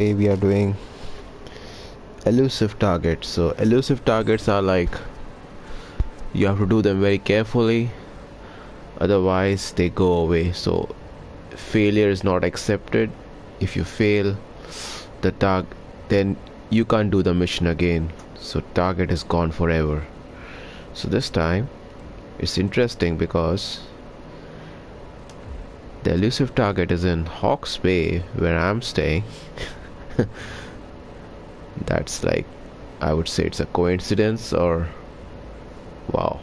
Today we are doing elusive targets. So elusive targets are like you have to do them very carefully, otherwise they go away. So failure is not accepted. If you fail the target, then you can't do the mission again. So target is gone forever. So this time it's interesting because the elusive target is in Hawke's Bay where I'm staying. That's like, I would say it's a coincidence or wow.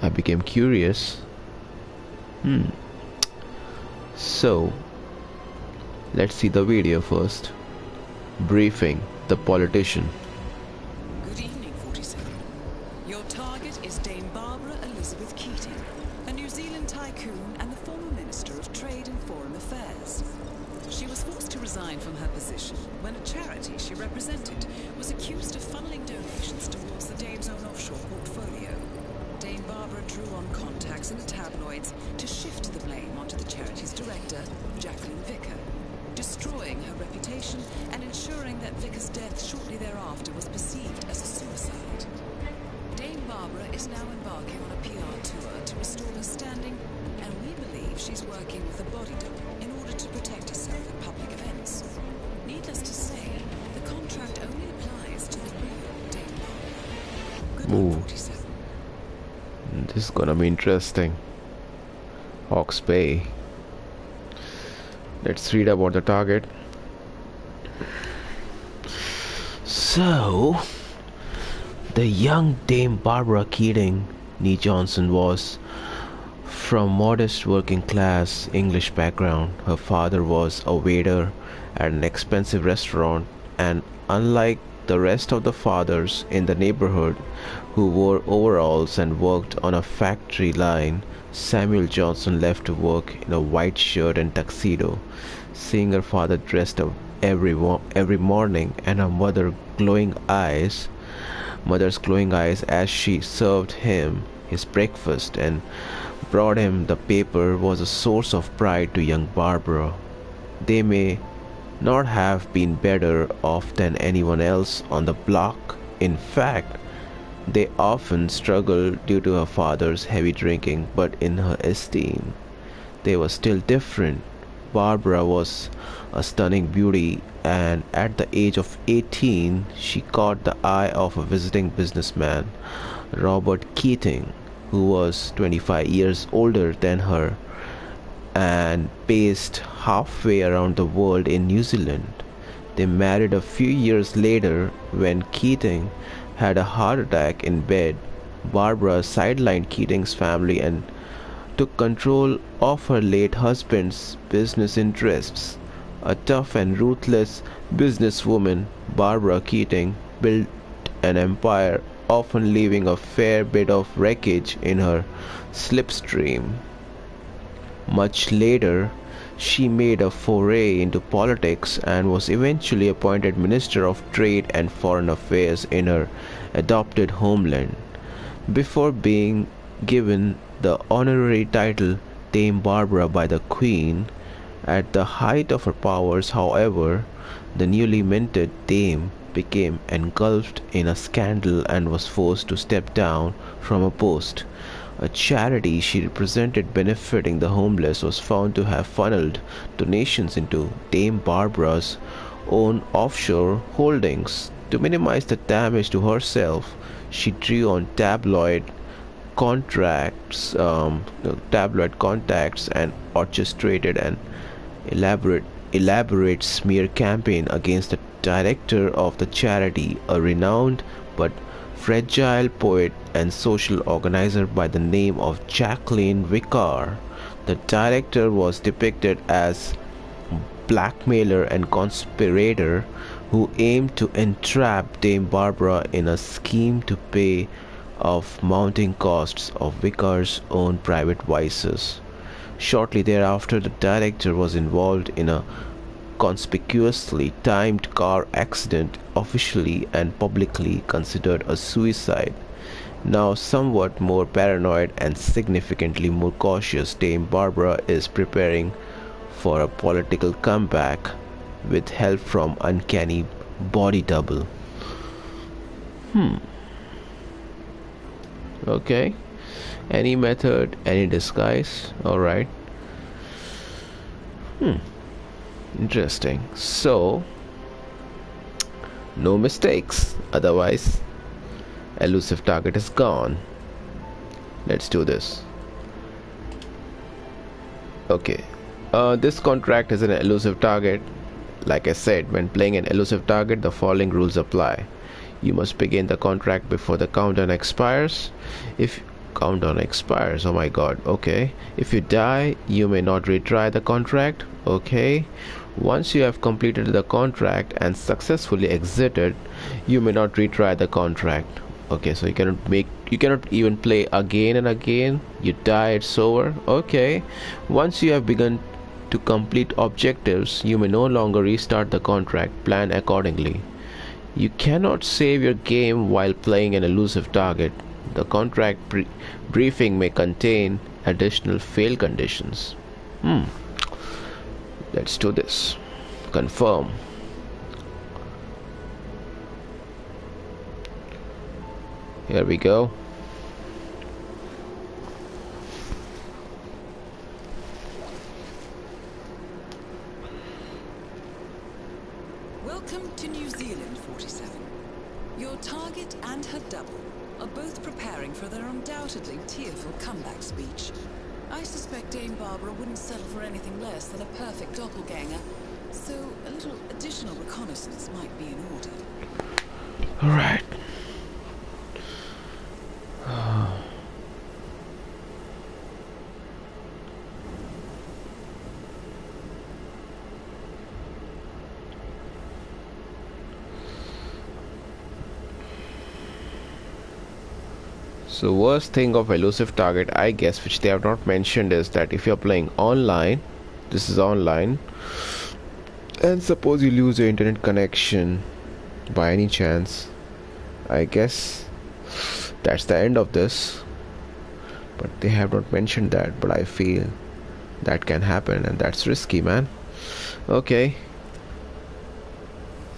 I became curious. Hmm. So, let's see the video first. Briefing the politician. Good evening, 47. Your target is Dame Barbara Elizabeth Keating, a New Zealand tycoon and the former Minister of Trade and Foreign Affairs. She was forced to resign from her position when a charity she represented was accused of funneling donations towards the Dame's own offshore portfolio. Dame Barbara drew on contacts in the tabloids to shift the blame onto the charity's director, Jacqueline Vicker, destroying her reputation and ensuring that Vicker's death shortly thereafter was perceived as a suicide. Dame Barbara is now embarking on a PR tour to restore her standing, and we believe she's working with a body double in order to protect herself at public events. Needless to say, the contract only applies to the real Dame Barbara. Good luck, 47. This is gonna be interesting. Hawke's Bay. Let's read about the target. So, the young Dame Barbara Keating Nee Johnson was from modest working class English background. Her father was a waiter at an expensive restaurant, and unlike the rest of the fathers in the neighborhood who wore overalls and worked on a factory line, Samuel Johnson left to work in a white shirt and tuxedo. Seeing her father dressed up every morning and her mother's glowing eyes as she served him his breakfast and brought him the paper was a source of pride to young Barbara. They may not have been better off than anyone else on the block. In fact, they often struggled due to her father's heavy drinking, but in her esteem, they were still different. Barbara was a stunning beauty, and at the age of 18, she caught the eye of a visiting businessman, Robert Keating, who was 25 years older than her and based halfway around the world in New Zealand. They married a few years later. When Keating had a heart attack in bed, Barbara sidelined Keating's family and took control of her late husband's business interests. A tough and ruthless businesswoman, Barbara Keating built an empire, often leaving a fair bit of wreckage in her slipstream. Much later, she made a foray into politics and was eventually appointed Minister of Trade and Foreign Affairs in her adopted homeland. Before being given the honorary title Dame Barbara by the Queen, at the height of her powers, however, the newly minted Dame became engulfed in a scandal and was forced to step down from her post. A charity she represented benefiting the homeless was found to have funneled donations into Dame Barbara's own offshore holdings. To minimize the damage to herself, she drew on tabloid contacts and orchestrated an elaborate smear campaign against the director of the charity, a renowned but fragile poet and social organizer by the name of Jacqueline Vicker. The director was depicted as blackmailer and conspirator who aimed to entrap Dame Barbara in a scheme to pay off mounting costs of Vicker's own private vices. Shortly thereafter, the director was involved in a conspicuously timed car accident, officially and publicly considered a suicide. Now somewhat more paranoid and significantly more cautious, Dame Barbara is preparing for a political comeback with help from uncanny body double. Okay. Any method, any disguise. Alright. Interesting. So, no mistakes. Otherwise, elusive target is gone. Let's do this. Okay. This contract is an elusive target. Like I said, when playing an elusive target, the following rules apply. You must begin the contract before the countdown expires. If countdown expires, oh my god, okay. If you die, you may not retry the contract, okay. Once you have completed the contract and successfully exited, you may not retry the contract. Okay, so you cannot even play again and again. You die, it's over. Okay. Once you have begun to complete objectives, you may no longer restart the contract. Plan accordingly. You cannot save your game while playing an elusive target. The contract briefing may contain additional fail conditions. Let's do this. Confirm. Here we go. Welcome to New Zealand, 47. Your target and her double are both preparing for their undoubtedly tearful comeback speech. I suspect Dame Barbara wouldn't settle for anything less than a perfect doppelganger, so a little additional reconnaissance might be in order. Alright. So worst thing of elusive target, I guess, which they have not mentioned, is that if you're playing online, this is online, and suppose you lose your internet connection by any chance, I guess that's the end of this. But they have not mentioned that, but I feel that can happen, and that's risky, man. Okay.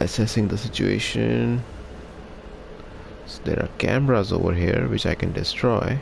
Assessing the situation. So there are cameras over here which I can destroy.